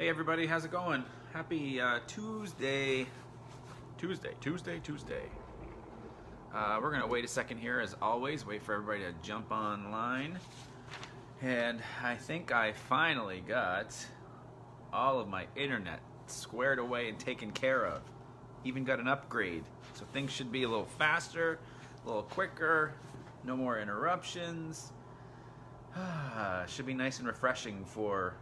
Hey everybody, how's it going? Happy Tuesday. We're gonna wait a second here as always, wait for everybody to jump online. And I think I finally got all of my internet squared away and taken care of. Even got an upgrade. So things should be a little faster, a little quicker, no more interruptions. Should be nice and refreshing for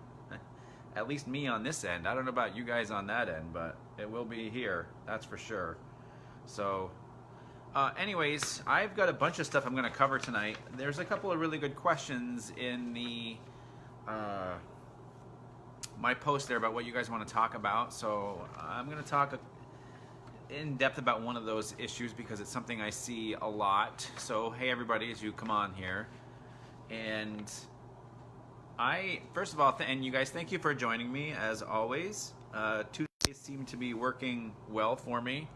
at least me on this end. I don't know about you guys on that end, but it will be here, that's for sure. So anyways, I've got a bunch of stuff I'm going to cover tonight. There's a couple of really good questions in the my post there about what you guys want to talk about. So I'm going to talk in depth about one of those issues because it's something I see a lot. So hey everybody, as you come on here. And first of all, and you guys, thank you for joining me as always. Tuesdays seem to be working well for me.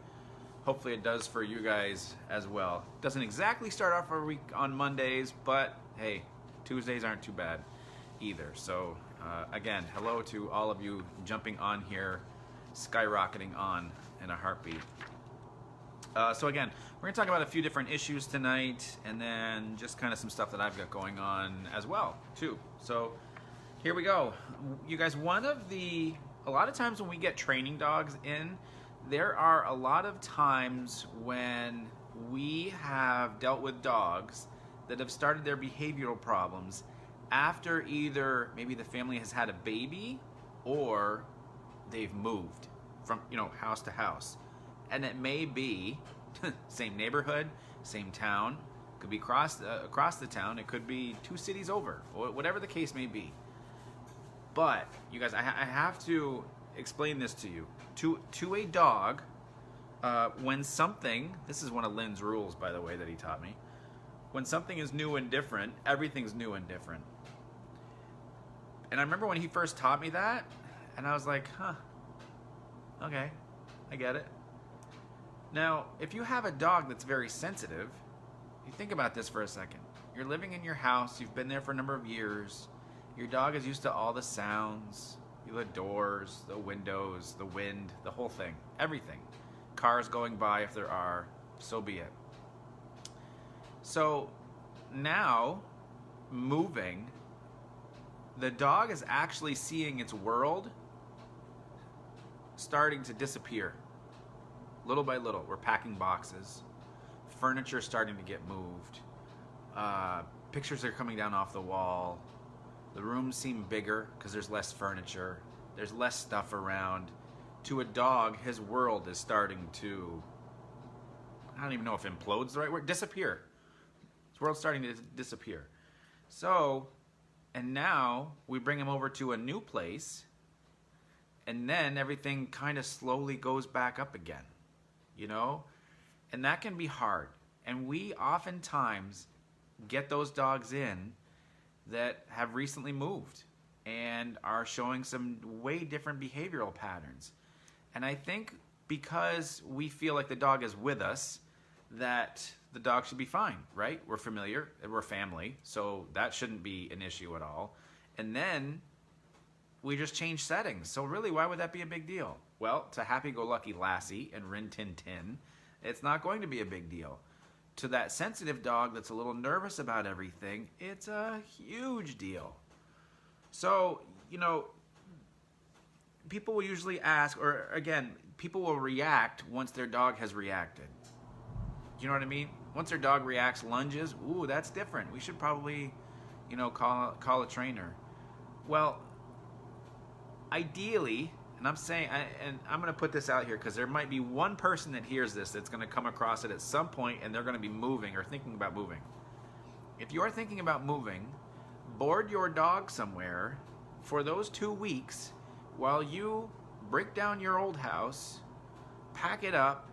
Hopefully it does for you guys as well. Doesn't exactly start off our week on Mondays, but hey, Tuesdays aren't too bad either. So again, hello to all of you jumping on here, skyrocketing on in a heartbeat. So again, we're going to talk about a few different issues tonight, and then just kind of some stuff that I've got going on as well, too. So here we go. You guys, a lot of times when we get training dogs in, there are a lot of times when we have dealt with dogs that have started their behavioral problems after either maybe the family has had a baby or they've moved from, house to house. And it may be same neighborhood, same town, could be across the town, it could be 2 cities over, or whatever the case may be. But you guys, I have to explain this to you. To a dog, when something, this is one of Lynn's rules, by the way, that he taught me. When something is new and different, everything's new and different. And I remember when he first taught me that, and I was like, okay, I get it. Now, if you have a dog that's very sensitive, you think about this for a second. You're living in your house, you've been there for a number of years, your dog is used to all the sounds, the doors, the windows, the wind, the whole thing, everything. Cars going by if there are, so be it. So now, moving, the dog is actually seeing its world starting to disappear. Little by little, we're packing boxes. Furniture starting to get moved. Pictures are coming down off the wall. The rooms seem bigger because there's less furniture. There's less stuff around. To a dog, his world is starting to, I don't even know if implode's the right word, disappear. His world's starting to disappear. So, and now we bring him over to a new place, and then everything kind of slowly goes back up again. And that can be hard. And we oftentimes get those dogs in that have recently moved and are showing some way different behavioral patterns. And I think because we feel like the dog is with us, that the dog should be fine, right? We're familiar, we're family, so that shouldn't be an issue at all. And then we just change settings. So really, why would that be a big deal? Well, to Happy-Go-Lucky Lassie and Rin Tin Tin, it's not going to be a big deal. To that sensitive dog that's a little nervous about everything, it's a huge deal. So, people will usually ask, or again, people will react once their dog has reacted. You know what I mean? Once their dog reacts, lunges, ooh, that's different. We should probably, call a trainer. Well, ideally, and I'm saying, and I'm going to put this out here because there might be one person that hears this that's going to come across it at some point and they're going to be moving or thinking about moving. If you're thinking about moving, board your dog somewhere for those 2 weeks while you break down your old house, pack it up,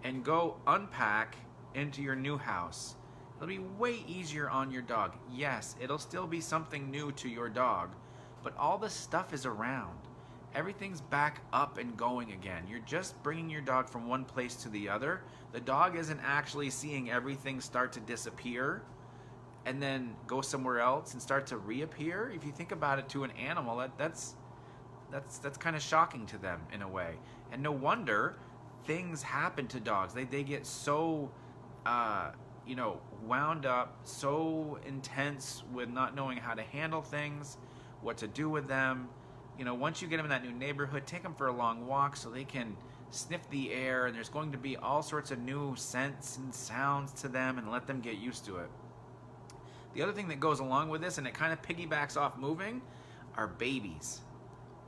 and go unpack into your new house. It'll be way easier on your dog. Yes, it'll still be something new to your dog, but all the stuff is around. Everything's back up and going again. You're just bringing your dog from one place to the other. The dog isn't actually seeing everything start to disappear and then go somewhere else and start to reappear. If you think about it, to an animal, that's that's kind of shocking to them in a way. And no wonder things happen to dogs. They get so wound up, so intense with not knowing how to handle things, what to do with them. Once you get them in that new neighborhood, take them for a long walk so they can sniff the air, and there's going to be all sorts of new scents and sounds to them, and let them get used to it. The other thing that goes along with this, and it kind of piggybacks off moving, are babies.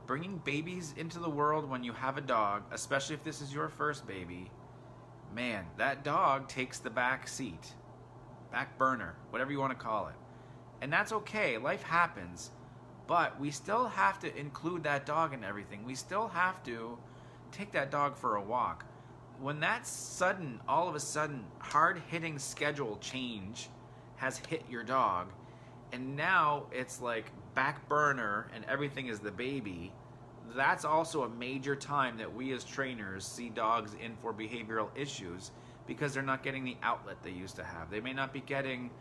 Bringing babies into the world when you have a dog, especially if this is your first baby, man, that dog takes the back seat, back burner, whatever you want to call it. And that's okay, life happens, but we still have to include that dog in everything. We still have to take that dog for a walk. When that sudden, all of a sudden, hard-hitting schedule change has hit your dog, and now it's like back burner and everything is the baby, that's also a major time that we as trainers see dogs in for behavioral issues, because they're not getting the outlet they used to have. They may not be getting,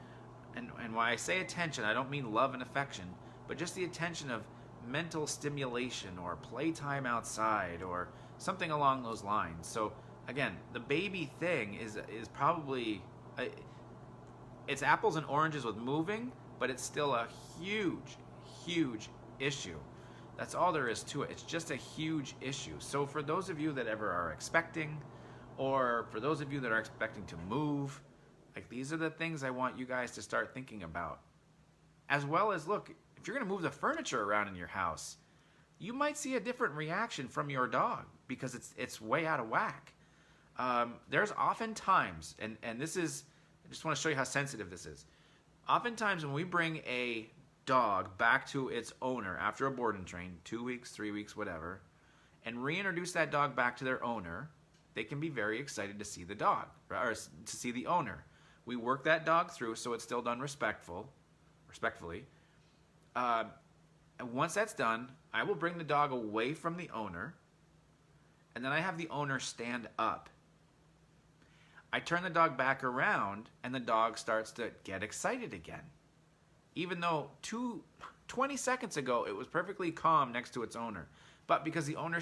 and when I say attention, I don't mean love and affection, but just the attention of mental stimulation or playtime outside or something along those lines. So again, the baby thing is probably, it's apples and oranges with moving, but it's still a huge issue. That's all there is to it. It's just a huge issue. So for those of you that ever are expecting, or for those of you that are expecting to move, like, these are the things I want you guys to start thinking about. As well as, look, if you're going to move the furniture around in your house, you might see a different reaction from your dog because it's way out of whack. There's oftentimes, and this is, I just want to show you how sensitive this is. Oftentimes when we bring a dog back to its owner after a board and train, 2 weeks, 3 weeks, whatever, and reintroduce that dog back to their owner, they can be very excited to see the dog, or to see the owner. We work that dog through so it's still done respectfully. And once that's done, I will bring the dog away from the owner, and then I have the owner stand up. I turn the dog back around, and the dog starts to get excited again. Even though 20 seconds ago it was perfectly calm next to its owner. But because the owner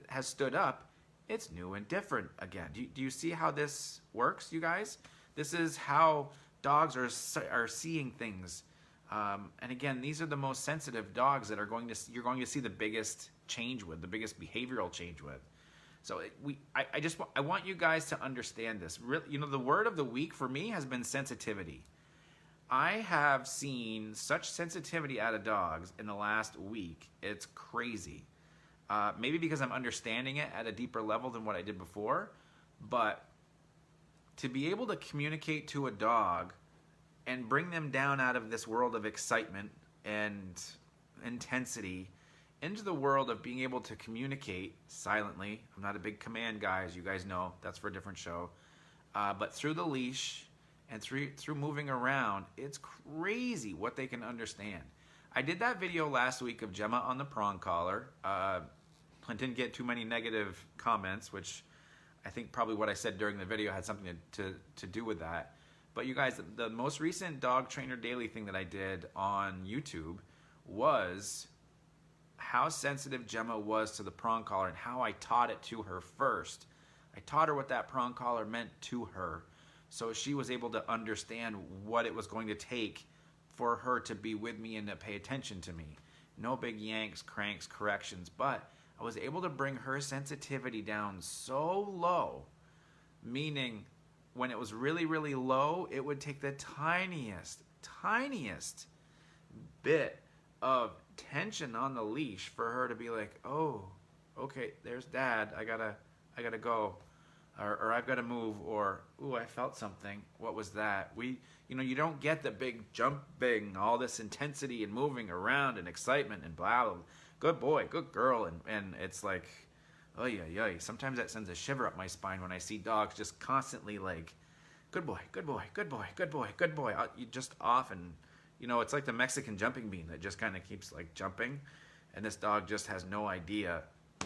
has stood up, it's new and different again. Do you see how this works, you guys? This is how dogs are seeing things. And again, these are the most sensitive dogs that you're going to see the biggest change with, the biggest behavioral change with. So I want you guys to understand this. The word of the week for me has been sensitivity. I have seen such sensitivity out of dogs in the last week. It's crazy. Maybe because I'm understanding it at a deeper level than what I did before, but to be able to communicate to a dog and bring them down out of this world of excitement and intensity into the world of being able to communicate silently. I'm not a big command guy, as you guys know. That's for a different show. But through the leash and through moving around, it's crazy what they can understand. I did that video last week of Gemma on the prong collar. I didn't get too many negative comments, which I think probably what I said during the video had something to do with that. But you guys, the most recent Dog Trainer Daily thing that I did on YouTube was how sensitive Gemma was to the prong collar and how I taught it to her first. I taught her what that prong collar meant to her, so she was able to understand what it was going to take for her to be with me and to pay attention to me. No big yanks, cranks, corrections, but I was able to bring her sensitivity down so low, meaning when it was really, really low, it would take the tiniest bit of tension on the leash for her to be like, oh, okay, there's Dad, I gotta go. Or I've got to move, or, ooh, I felt something. What was that? You don't get the big jumping, all this intensity and moving around and excitement and blah, blah. Good boy, good girl. And it's like, oh, yeah. Sometimes that sends a shiver up my spine when I see dogs just constantly like, good boy, good boy, good boy, good boy, good boy. You just off, and, it's like the Mexican jumping bean that just kind of keeps like jumping. And this dog just has no idea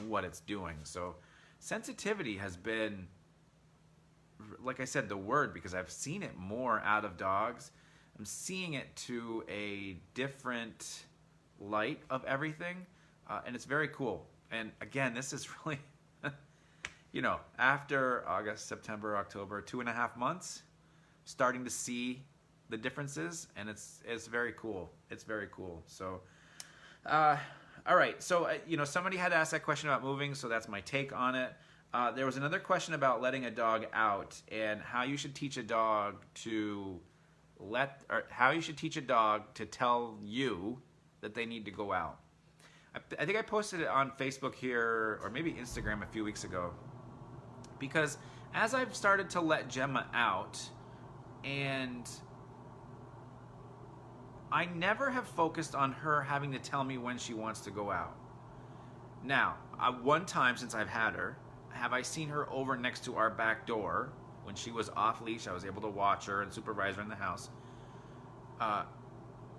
what it's doing. So sensitivity has been, like I said, the word, because I've seen it more out of dogs. I'm seeing it to a different light of everything. and it's very cool. And again, this is really, you know, after August, September, October, 2.5 months, starting to see the differences, and it's very cool. It's very cool. So, all right. So, you know, somebody had asked that question about moving, so that's my take on it. There was another question about letting a dog out and how you should teach a dog to how you should teach a dog to tell you that they need to go out. I think I posted it on Facebook here, or maybe Instagram a few weeks ago, because as I've started to let Gemma out, and I never have focused on her having to tell me when she wants to go out. Now, one time since I've had her, have I seen her over next to our back door when she was off leash. I was able to watch her and supervise her in the house.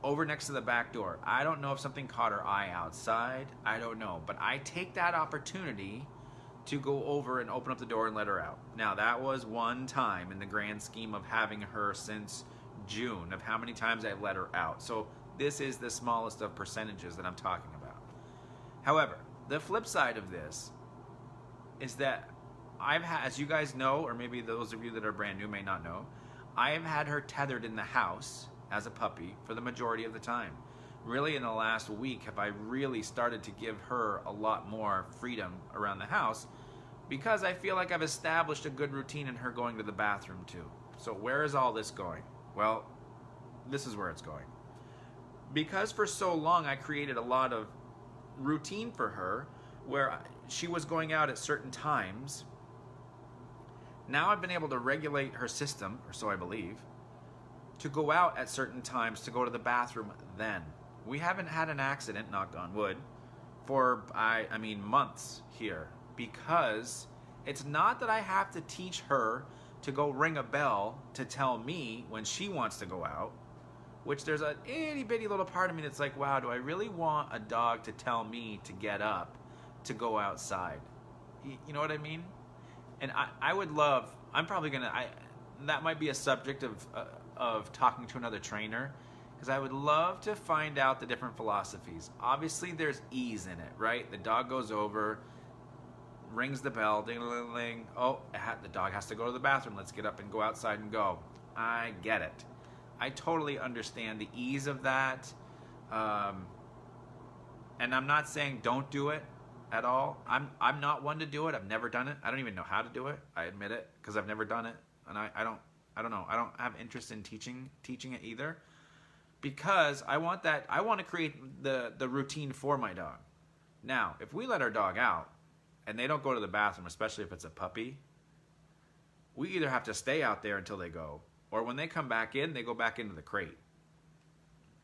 Over next to the back door. I don't know if something caught her eye outside. I don't know. But I take that opportunity to go over and open up the door and let her out. Now, that was one time in the grand scheme of having her since June, of how many times I've let her out. So this is the smallest of percentages that I'm talking about. However, the flip side of this is that I've had, as you guys know, or maybe those of you that are brand new may not know, I have had her tethered in the house as a puppy for the majority of the time. Really, in the last week, have I really started to give her a lot more freedom around the house, because I feel like I've established a good routine in her going to the bathroom too. So where is all this going? Well, this is where it's going. Because for so long I created a lot of routine for her where she was going out at certain times. Now I've been able to regulate her system, or so I believe, to go out at certain times to go to the bathroom then. We haven't had an accident, knock on wood, for, I mean, months here, because it's not that I have to teach her to go ring a bell to tell me when she wants to go out, which there's an itty bitty little part of me that's like, wow, do I really want a dog to tell me to get up to go outside? You know what I mean? And I would love, I'm probably gonna, that might be a subject of talking to another trainer, because I would love to find out the different philosophies. Obviously there's ease in it, right? The dog goes over, rings the bell, ding-a-ling-ling, oh, the dog has to go to the bathroom, let's get up and go outside and go. I get it. I totally understand the ease of that. And I'm not saying don't do it at all. I'm not one to do it. I've never done it. I don't even know how to do it. I admit it, because I've never done it. And I don't know. I don't have interest in teaching it either, because I want to create the routine for my dog. Now, if we let our dog out and they don't go to the bathroom, especially if it's a puppy, we either have to stay out there until they go, or when they come back in, they go back into the crate,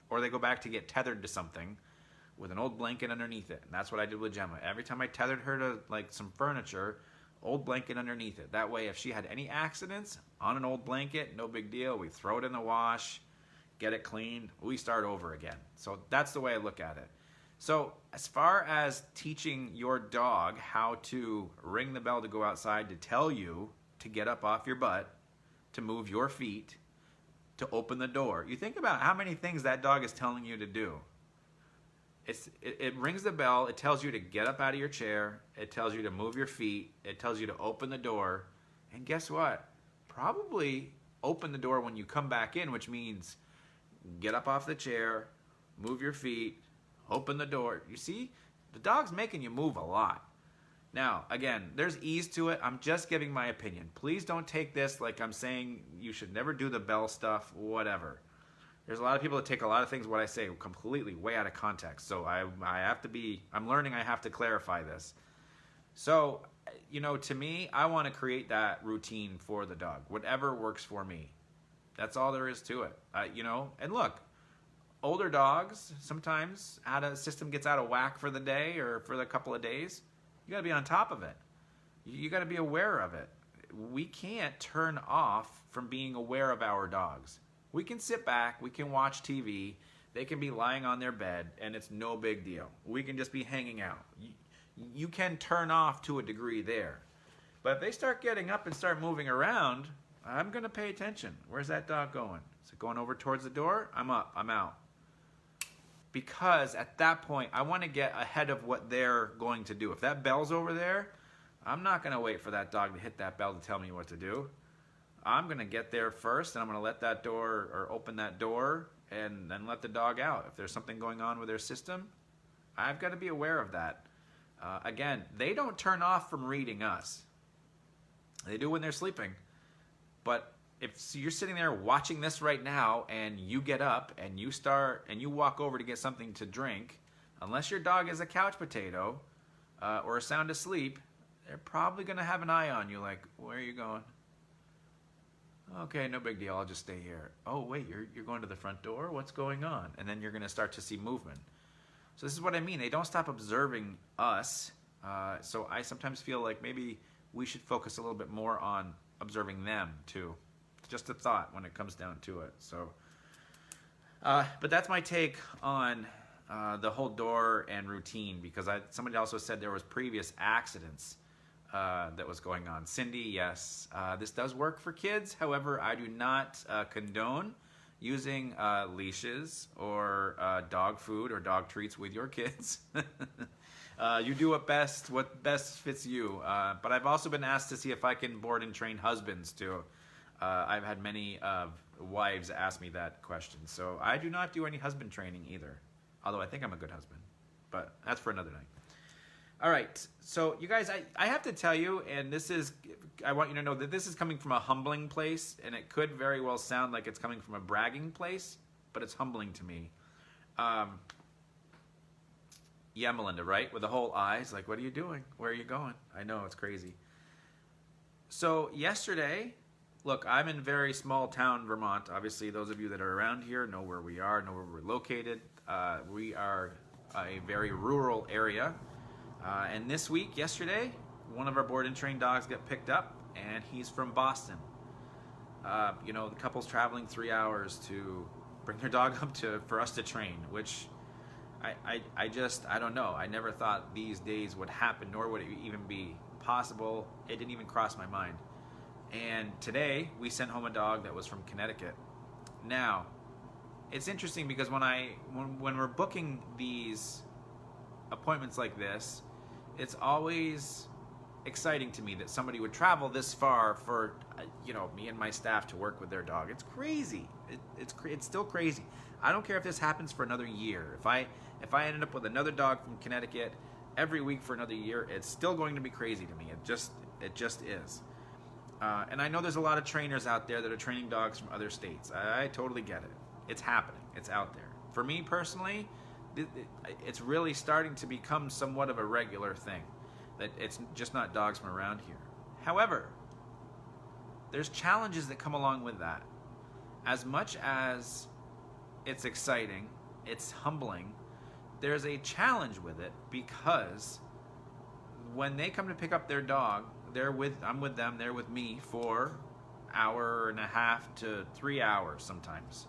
or they go back to get tethered to something with an old blanket underneath it. And that's what I did with Gemma. Every time I tethered her to like some furniture, old blanket underneath it. That way, if she had any accidents on an old blanket, no big deal. We throw it in the wash, get it cleaned, we start over again. So that's the way I look at it. So as far as teaching your dog how to ring the bell to go outside, to tell you to get up off your butt, to move your feet, to open the door. You think about how many things that dog is telling you to do. It rings the bell, it tells you to get up out of your chair, it tells you to move your feet, it tells you to open the door, and guess what? Probably open the door when you come back in, which means get up off the chair, move your feet, open the door. You see, the dog's making you move a lot. Now, again, there's ease to it. I'm just giving my opinion. Please don't take this like I'm saying you should never do the bell stuff, whatever. There's a lot of people that take a lot of things what I say completely way out of context. So I'm learning I have to clarify this. So, you know, to me, I want to create that routine for the dog, whatever works for me. That's all there is to it. You know, and look, older dogs, sometimes a system gets out of whack for the day or for the couple of days. You got to be on top of it. You got to be aware of it. We can't turn off from being aware of our dogs. We can sit back, we can watch TV, they can be lying on their bed, and it's no big deal. We can just be hanging out. You can turn off to a degree there. But if they start getting up and start moving around, I'm going to pay attention. Where's that dog going? Is it going over towards the door? I'm up, I'm out. because at that point, I want to get ahead of what they're going to do. If that bell's over there, I'm not going to wait for that dog to hit that bell to tell me what to do. I'm going to get there first, and I'm going to let that door, or open that door, and then let the dog out. If there's something going on with their system, I've got to be aware of that. Again, they don't turn off from reading us. They do when they're sleeping. But if you're sitting there watching this right now, and you get up and you walk over to get something to drink, unless your dog is a couch potato or sound asleep, they're probably going to have an eye on you, like, where are you going? Okay, no big deal, I'll just stay here. Oh, wait, you're going to the front door? What's going on? And then you're going to start to see movement. So this is what I mean. They don't stop observing us. So I sometimes feel like maybe we should focus a little bit more on observing them, too. Just a thought when it comes down to it. So, but that's my take on the whole door and routine, because somebody also said there was previous accidents that was going on. Cindy, yes, this does work for kids. However, I do not condone using leashes or dog food or dog treats with your kids. You do what best fits you. But I've also been asked to see if I can board and train husbands too. I've had many wives ask me that question. So I do not do any husband training either. Although I think I'm a good husband. But that's for another night. All right, so you guys, I have to tell you, and I want you to know that this is coming from a humbling place, and it could very well sound like it's coming from a bragging place, but it's humbling to me. Yeah, Melinda, right? With the whole eyes, like, what are you doing? Where are you going? I know, it's crazy. So yesterday, look, I'm in very small town, Vermont. Obviously, those of you that are around here know where we are, know where we're located. We are a very rural area. And this week, yesterday, one of our board and trained dogs got picked up, and he's from Boston. You know, the couple's traveling 3 hours to bring their dog up for us to train, which I don't know. I never thought these days would happen, nor would it even be possible. It didn't even cross my mind. And today, we sent home a dog that was from Connecticut. Now, it's interesting because when we're booking these appointments like this, it's always exciting to me that somebody would travel this far for me and my staff to work with their dog. It's crazy. It's still crazy. I don't care if this happens for another year. If I ended up with another dog from Connecticut every week for another year, it's still going to be crazy to me. It just is. And I know there's a lot of trainers out there that are training dogs from other states. I totally get it. It's happening. It's out there. For me personally, it's really starting to become somewhat of a regular thing, that it's just not dogs from around here. However, there's challenges that come along with that. As much as it's exciting, it's humbling, there's a challenge with it, because when they come to pick up their dog, I'm with them, they're with me for an hour and a half to 3 hours sometimes.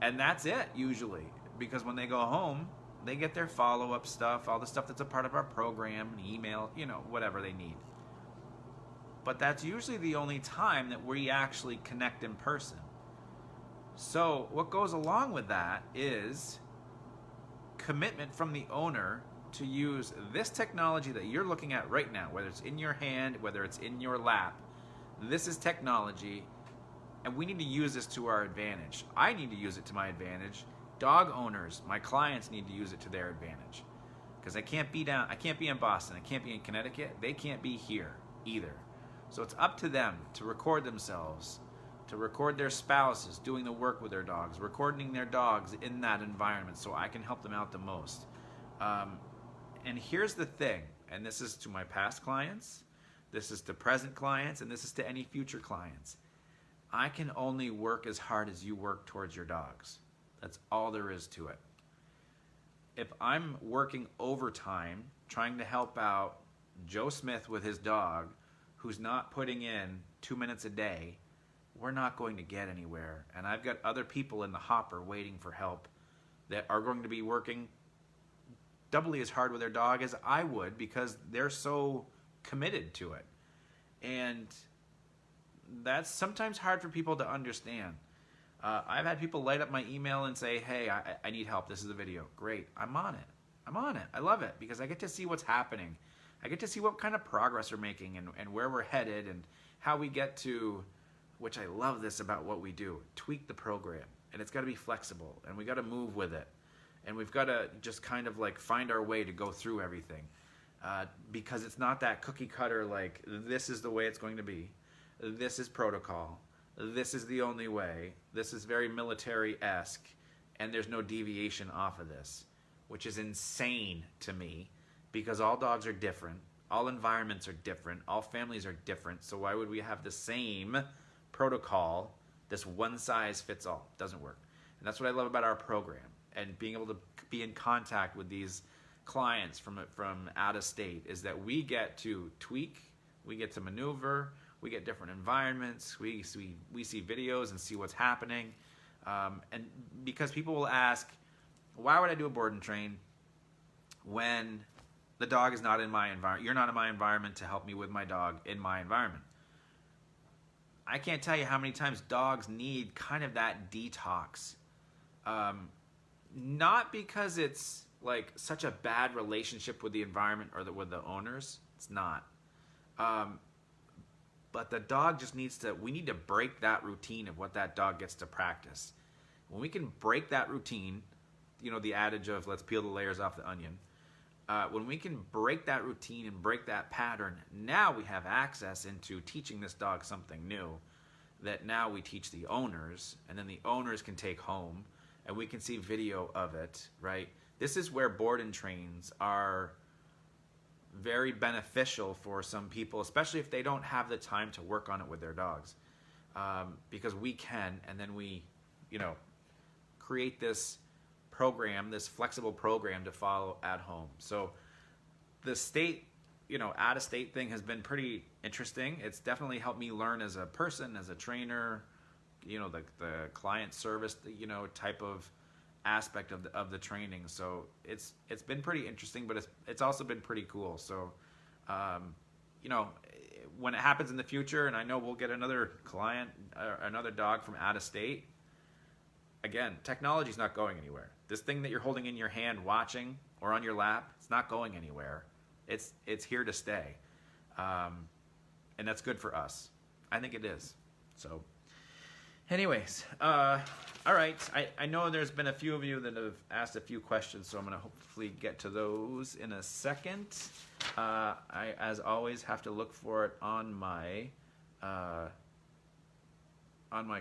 And that's it, usually. Because when they go home, they get their follow-up stuff, all the stuff that's a part of our program, an email, whatever they need. But that's usually the only time that we actually connect in person. So what goes along with that is commitment from the owner to use this technology that you're looking at right now, whether it's in your hand, whether it's in your lap. This is technology, and we need to use this to our advantage. I need to use it to my advantage. Dog owners, my clients, need to use it to their advantage, because I can't be in Boston, I can't be in Connecticut, they can't be here either. So it's up to them to record themselves, to record their spouses doing the work with their dogs, recording their dogs in that environment, so I can help them out the most. And here's the thing, and this is to my past clients, this is to present clients, and this is to any future clients. I can only work as hard as you work towards your dogs. That's all there is to it. If I'm working overtime trying to help out Joe Smith with his dog, who's not putting in 2 minutes a day, we're not going to get anywhere. And I've got other people in the hopper waiting for help that are going to be working doubly as hard with their dog as I would, because they're so committed to it. And that's sometimes hard for people to understand. I've had people light up my email and say, hey, I need help. This is the video. Great. I'm on it. I'm on it. I love it because I get to see what's happening. I get to see what kind of progress we're making and where we're headed and how we get to, which I love this about what we do, tweak the program. And it's got to be flexible and we got to move with it. And we've got to just kind of like find our way to go through everything. Because it's not that cookie cutter like this is the way it's going to be. This is protocol. This is the only way. This is very military-esque. And there's no deviation off of this, which is insane to me because all dogs are different. All environments are different. All families are different. So why would we have the same protocol, this one size fits all? Doesn't work. And that's what I love about our program and being able to be in contact with these clients from out of state is that we get to tweak, we get to maneuver, we get different environments, we see videos and see what's happening. And because people will ask, why would I do a board and train when the dog is not in my environment? You're not in my environment to help me with my dog in my environment. I can't tell you how many times dogs need kind of that detox. Not because it's like such a bad relationship with the environment or with the owners. It's not. But the dog just needs to, we need to break that routine of what that dog gets to practice. When we can break that routine, you know, the adage of let's peel the layers off the onion. When we can break that routine and break that pattern, now we have access into teaching this dog something new that now we teach the owners, and then the owners can take home and we can see video of it, right? This is where board and trains are very beneficial for some people, especially if they don't have the time to work on it with their dogs. Because we can, and then we, you know, create this program, this flexible program to follow at home. So the state, you know, out-of-state thing has been pretty interesting. It's definitely helped me learn as a person, as a trainer, you know, the client service, you know, type of aspect of the training. So it's been pretty interesting, but it's also been pretty cool. So you know, when it happens in the future, and I know we'll get another client, another dog from out of state, again, technology's not going anywhere. This thing that you're holding in your hand watching or on your lap, it's not going anywhere. It's here to stay. And that's good for us. I think it is. So anyways, all right. I know there's been a few of you that have asked a few questions, so I'm going to hopefully get to those in a second. I, as always, have to look for it on my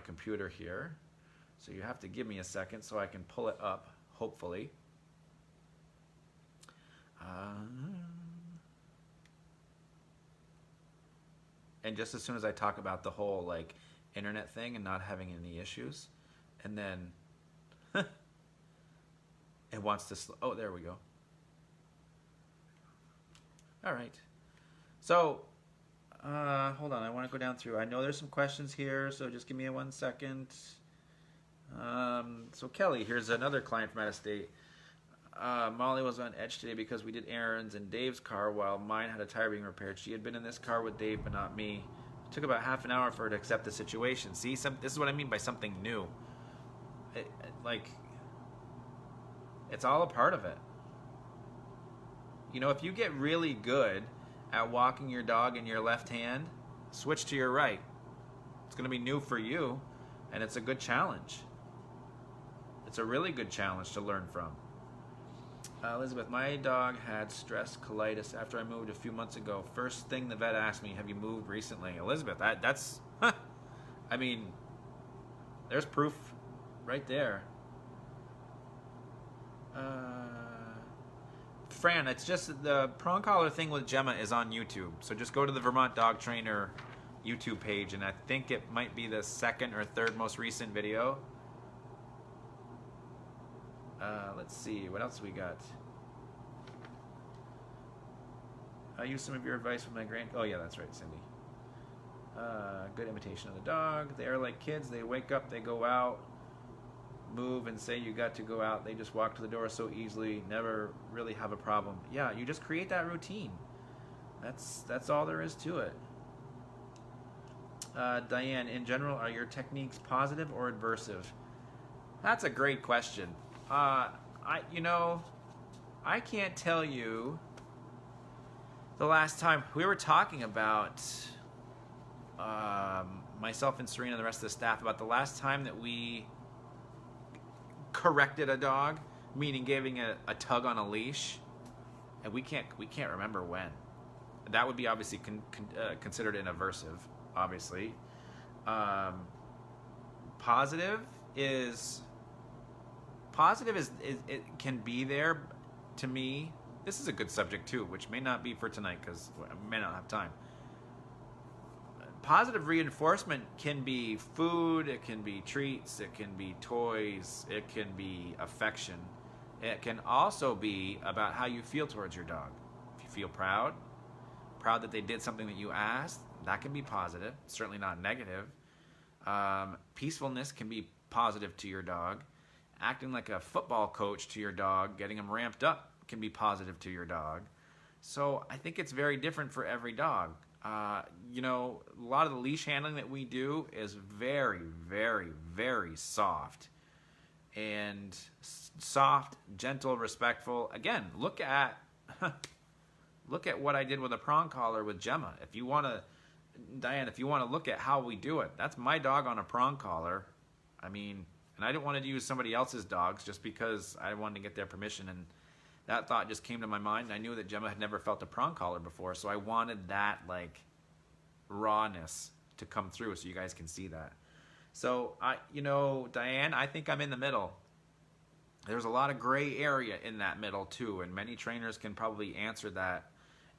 computer here. So you have to give me a second so I can pull it up, hopefully. And just as soon as I talk about the whole like internet thing and not having any issues, and then it wants to oh, there we go. All right. So hold on, I want to go down through. I know there's some questions here, so just give me 1 second. So Kelly, here's another client from out of state. Molly was on edge today because we did errands in Dave's car while mine had a tire being repaired. She had been in this car with Dave, but not me. It took about half an hour for her to accept the situation. See, this is what I mean by something new. Like, it's all a part of it. You know, if you get really good at walking your dog in your left hand, switch to your right. It's going to be new for you, and it's a good challenge. It's a really good challenge to learn from. Elizabeth, my dog had stress colitis after I moved a few months ago. First thing the vet asked me, have you moved recently? Elizabeth, that's, I mean, there's proof right there. Fran, it's just the prong collar thing with Gemma is on YouTube. So just go to the Vermont Dog Trainer YouTube page, and I think it might be the second or third most recent video. Let's see, what else we got? I used some of your advice with my oh yeah, that's right, Cindy. Good imitation of the dog. They are like kids. They wake up, they go out, move and say you got to go out. They just walk to the door so easily, never really have a problem. Yeah, you just create that routine. That's all there is to it. Diane, in general, are your techniques positive or adversive? That's a great question. You know, I can't tell you the last time we were talking about myself and Serena and the rest of the staff about the last time that we corrected a dog, meaning giving a tug on a leash, and we can't remember when. That would be obviously considered an aversive, obviously. Positive is it can be there to me. This is a good subject too, which may not be for tonight because I may not have time. Positive reinforcement can be food, it can be treats, it can be toys, it can be affection. It can also be about how you feel towards your dog. If you feel proud that they did something that you asked, that can be positive, certainly not negative. Peacefulness can be positive to your dog. Acting like a football coach to your dog, getting them ramped up, can be positive to your dog. So I think it's very different for every dog. You know, a lot of the leash handling that we do is very, very, very soft. And soft, gentle, respectful. Again, look at what I did with a prong collar with Gemma. If you want to, Diane, if you want to look at how we do it, that's my dog on a prong collar. I mean, and I didn't want to use somebody else's dogs just because I wanted to get their permission, and that thought just came to my mind. I knew that Gemma had never felt a prong collar before, so I wanted that like rawness to come through so you guys can see that. So you know, Diane, I think I'm in the middle. There's a lot of gray area in that middle too, and many trainers can probably answer that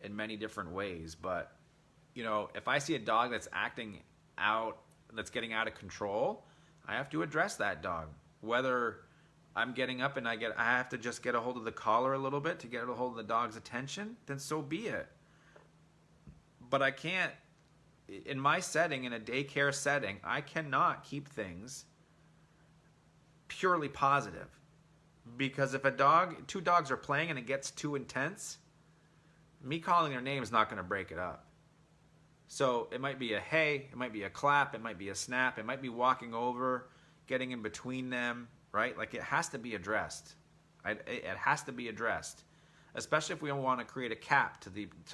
in many different ways. But you know, if I see a dog that's acting out, that's getting out of control, I have to address that dog. Whether I'm getting up and I have to just get a hold of the collar a little bit to get a hold of the dog's attention, then so be it. But I can't, in my setting, in a daycare setting, I cannot keep things purely positive. Because if two dogs are playing and it gets too intense, me calling their name is not going to break it up. So it might be a hey, it might be a clap, it might be a snap, it might be walking over, getting in between them, right? Like it has to be addressed. It has to be addressed, especially if we want to create a cap to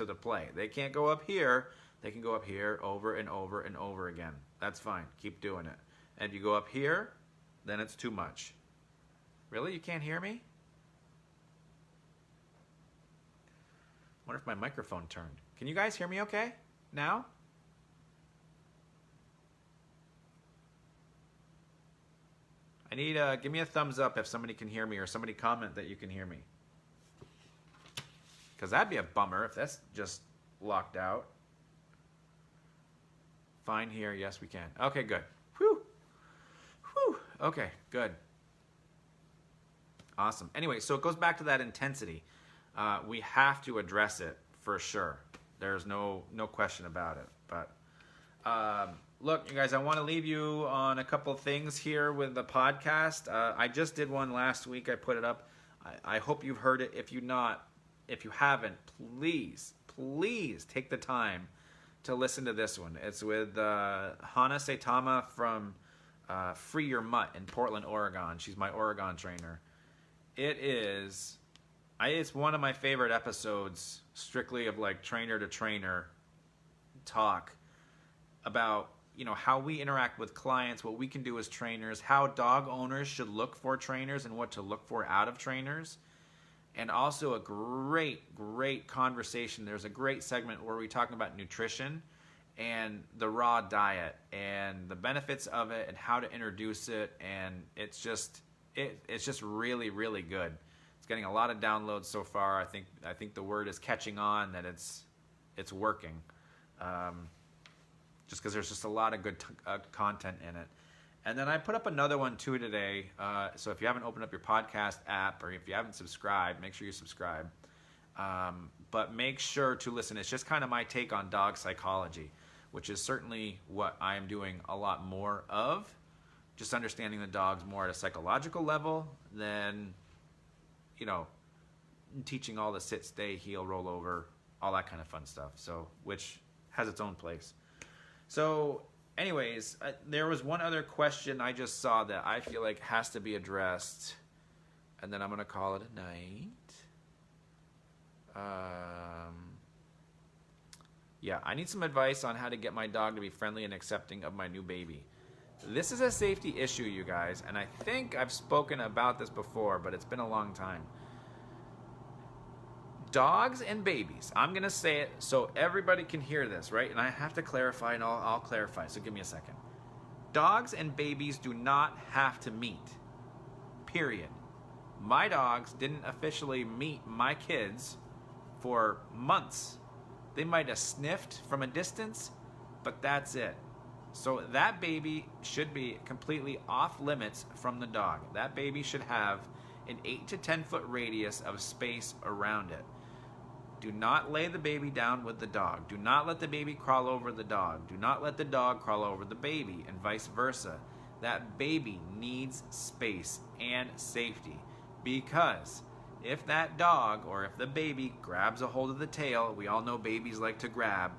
the play. They can't go up here. They can go up here over and over and over again. That's fine. Keep doing it. And if you go up here, then it's too much. Really? You can't hear me? I wonder if my microphone turned. Can you guys hear me okay now? I need give me a thumbs up if somebody can hear me, or somebody comment that you can hear me. Because that'd be a bummer if that's just locked out. Fine here. Yes, we can. Okay, good. Whew. Whew. Okay, good. Awesome. Anyway, so it goes back to that intensity. We have to address it for sure. There's no question about it. But look, you guys, I want to leave you on a couple of things here with the podcast. I just did one last week. I put it up. I hope you've heard it. If you haven't, please take the time to listen to this one. It's with Hana Saitama from Free Your Mutt in Portland, Oregon. She's my Oregon trainer. It's one of my favorite episodes, strictly of like trainer to trainer talk about, you know, how we interact with clients, what we can do as trainers, how dog owners should look for trainers and what to look for out of trainers. And also a great conversation. There's a great segment where we're talking about nutrition and the raw diet and the benefits of it and how to introduce it. And it's just really, really good. It's getting a lot of downloads so far. I think the word is catching on that it's working. Just because there's just a lot of good content in it. And then I put up another one too today. So if you haven't opened up your podcast app, or if you haven't subscribed, make sure you subscribe. But make sure to listen. It's just kind of my take on dog psychology, which is certainly what I am doing a lot more of. Just understanding the dogs more at a psychological level than, you know, teaching all the sit, stay, heel, roll over, all that kind of fun stuff. So, which has its own place. So anyways, there was one other question I just saw that I feel like has to be addressed, and then I'm gonna call it a night. Yeah, I need some advice on how to get my dog to be friendly and accepting of my new baby. This is a safety issue, you guys, and I think I've spoken about this before, but it's been a long time. Dogs and babies, I'm going to say it so everybody can hear this, right? And I have to clarify, and I'll clarify, so give me a second. Dogs and babies do not have to meet, period. My dogs didn't officially meet my kids for months. They might have sniffed from a distance, but that's it. So that baby should be completely off limits from the dog. That baby should have an 8 to 10 foot radius of space around it. Do not lay the baby down with the dog. Do not let the baby crawl over the dog. Do not let the dog crawl over the baby, and vice versa. That baby needs space and safety, because if that dog or if the baby grabs a hold of the tail, we all know babies like to grab,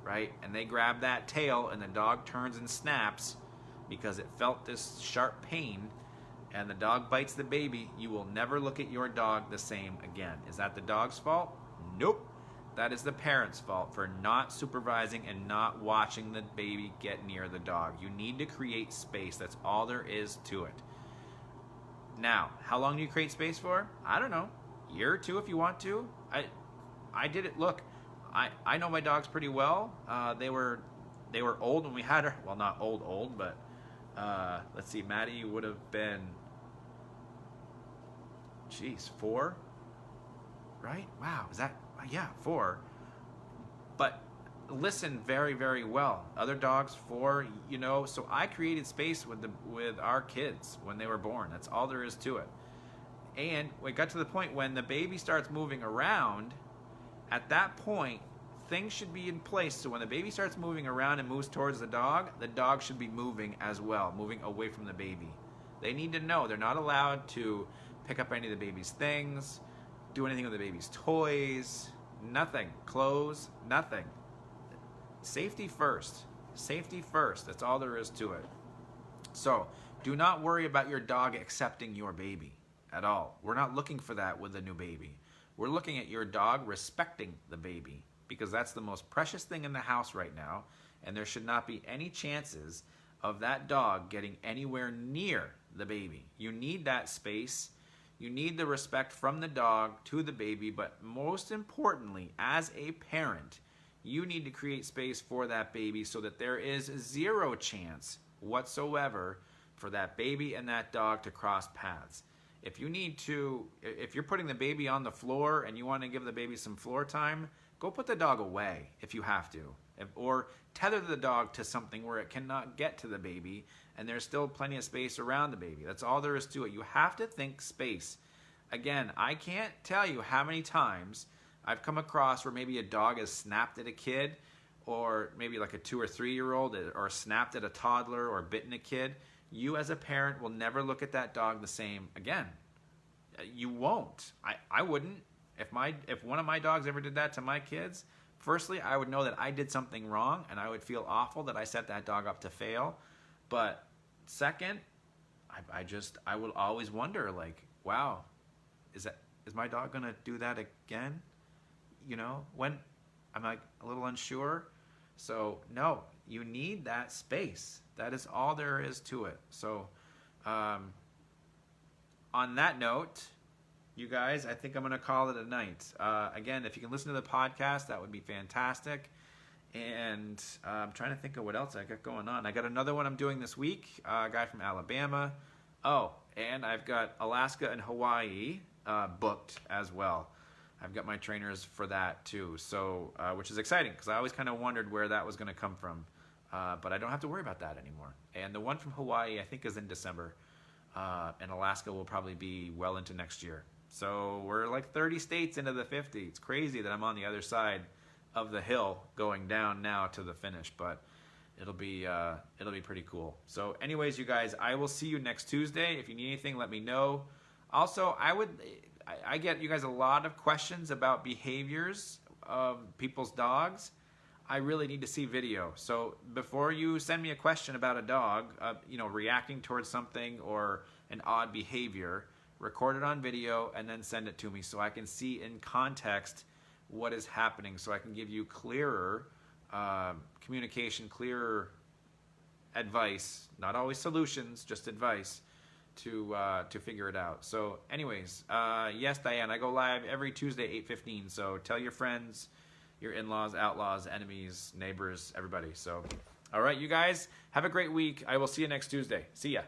right? And they grab that tail and the dog turns and snaps because it felt this sharp pain, and the dog bites the baby, you will never look at your dog the same again. Is that the dog's fault? Nope. That is the parent's fault for not supervising and not watching the baby get near the dog. You need to create space. That's all there is to it. Now, how long do you create space for? I don't know. A year or two if you want to. I did it. Look, I know my dogs pretty well. They were old when we had her. Well, not old, but let's see. Maddie would have been, 4, right? Wow, is that, yeah, 4. But listen very, very well. Other dogs, 4, so I created space with our kids when they were born. That's all there is to it. And we got to the point when the baby starts moving around, at that point, things should be in place. So when the baby starts moving around and moves towards the dog should be moving as well, moving away from the baby. They need to know they're not allowed to pick up any of the baby's things, do anything with the baby's toys, nothing, clothes, nothing. Safety first. Safety first. That's all there is to it. So do not worry about your dog accepting your baby at all. We're not looking for that with a new baby. We're looking at your dog respecting the baby, because that's the most precious thing in the house right now, and there should not be any chances of that dog getting anywhere near the baby. You need that space. You need the respect from the dog to the baby, but most importantly, as a parent, you need to create space for that baby so that there is 0 chance whatsoever for that baby and that dog to cross paths. If you're putting the baby on the floor and you want to give the baby some floor time, go put the dog away if you have to. Or tether the dog to something where it cannot get to the baby and there's still plenty of space around the baby. That's all there is to it. You have to think space. Again, I can't tell you how many times I've come across where maybe a dog has snapped at a kid, or maybe like a 2 or 3 year old, or snapped at a toddler or bitten a kid. You as a parent will never look at that dog the same again. You won't. I wouldn't. If one of my dogs ever did that to my kids, firstly, I would know that I did something wrong and I would feel awful that I set that dog up to fail. But second, I will always wonder, like, wow, is my dog gonna do that again? When I'm like a little unsure. So no, you need that space. That is all there is to it. So on that note, you guys, I think I'm going to call it a night. Again, if you can listen to the podcast, that would be fantastic. And I'm trying to think of what else I got going on. I got another one I'm doing this week, a guy from Alabama. Oh, and I've got Alaska and Hawaii booked as well. I've got my trainers for that too, so which is exciting because I always kind of wondered where that was going to come from. But I don't have to worry about that anymore. And the one from Hawaii, I think, is in December. And Alaska will probably be well into next year. So we're like 30 states into the 50. It's crazy that I'm on the other side of the hill going down now to the finish. But it'll be pretty cool. So anyways, you guys, I will see you next Tuesday. If you need anything, let me know. Also, I get you guys a lot of questions about behaviors of people's dogs. I really need to see video. So before you send me a question about a dog, you know, reacting towards something or an odd behavior, record it on video and then send it to me so I can see in context what is happening, so I can give you clearer communication, clearer advice, not always solutions, just advice to figure it out. So anyways, yes, Diane, I go live every Tuesday, 8:15. So tell your friends, your in-laws, outlaws, enemies, neighbors, everybody. So, all right, you guys, have a great week. I will see you next Tuesday. See ya.